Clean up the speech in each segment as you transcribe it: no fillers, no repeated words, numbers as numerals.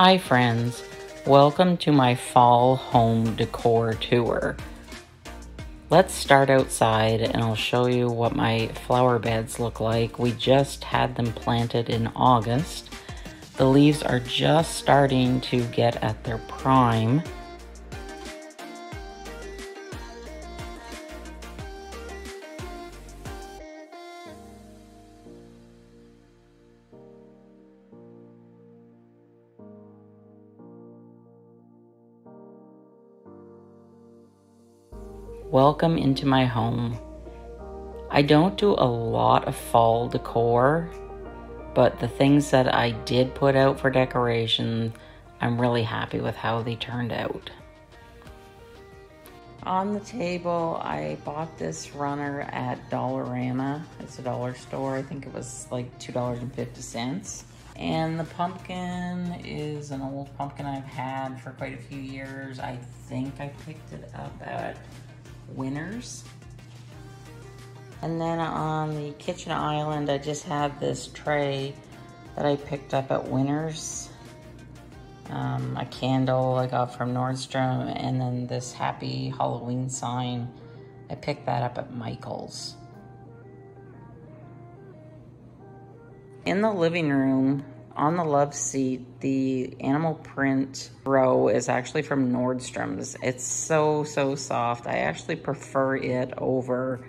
Hi friends, welcome to my fall home decor tour. Let's start outside and I'll show you what my flower beds look like. We just had them planted in August. The leaves are just starting to get at their prime. Welcome into my home. I don't do a lot of fall decor, but the things that I did put out for decoration, I'm really happy with how they turned out. On the table, I bought this runner at Dollarama. It's a dollar store. I think it was like $2.50. And the pumpkin is an old pumpkin I've had for quite a few years. I think I picked it up at Winners. And then on the kitchen island, I just have this tray that I picked up at Winners. A candle I got from Nordstrom, and then this happy Halloween sign. I picked that up at Michael's. In the living room, on the love seat, the animal print throw is actually from Nordstrom's. It's so soft. I actually prefer it over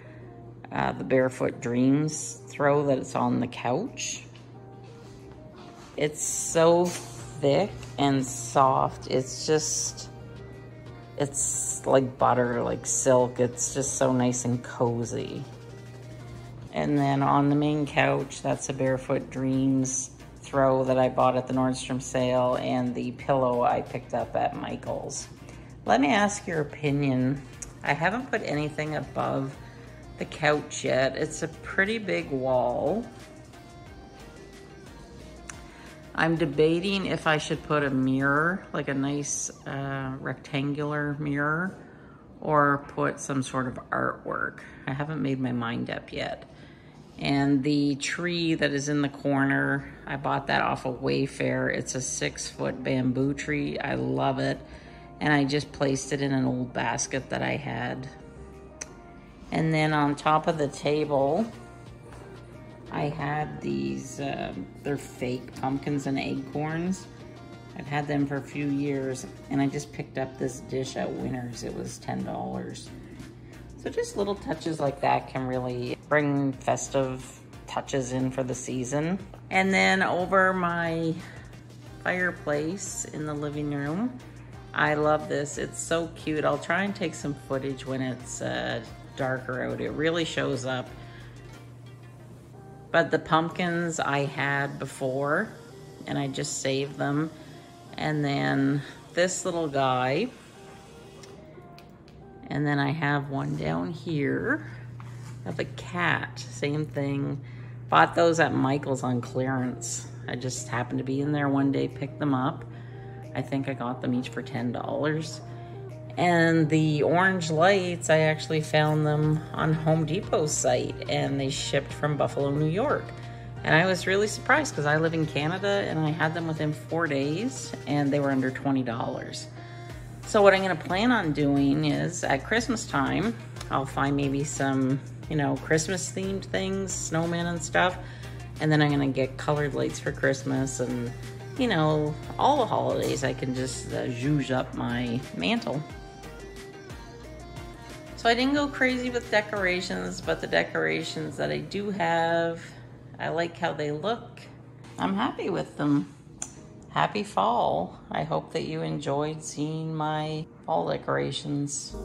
the Barefoot Dreams throw that it's on the couch. It's so thick and soft. It's like butter, like silk. It's just so nice and cozy. And then on the main couch, that's a Barefoot Dreams throw that I bought at the Nordstrom sale, and the pillow I picked up at Michael's. Let me ask your opinion. I haven't put anything above the couch yet. It's a pretty big wall. I'm debating if I should put a mirror, like a nice rectangular mirror, or put some sort of artwork. I haven't made my mind up yet. And the tree that is in the corner, I bought that off of Wayfair. It's a 6-foot bamboo tree. I love it. And I just placed it in an old basket that I had. And then on top of the table, I had these, they're fake pumpkins and acorns. I've had them for a few years, and I just picked up this dish at Winners. It was $10. So just little touches like that can really bring festive touches in for the season. And then over my fireplace in the living room, I love this. It's so cute. I'll try and take some footage when it's darker out. It really shows up. But the pumpkins I had before, and I just saved them. And then this little guy. And then I have one down here of a cat, same thing. Bought those at Michael's on clearance. I just happened to be in there one day, picked them up. I think I got them each for $10. And the orange lights, I actually found them on Home Depot's site, and they shipped from Buffalo, New York. And I was really surprised because I live in Canada, and I had them within 4 days, and they were under $20. So what I'm gonna plan on doing is at Christmas time, I'll find maybe some, Christmas themed things, snowmen and stuff. And then I'm gonna get colored lights for Christmas, and all the holidays I can just zhuzh up my mantle. So I didn't go crazy with decorations, but the decorations that I do have, I like how they look. I'm happy with them. Happy fall. I hope that you enjoyed seeing my fall decorations.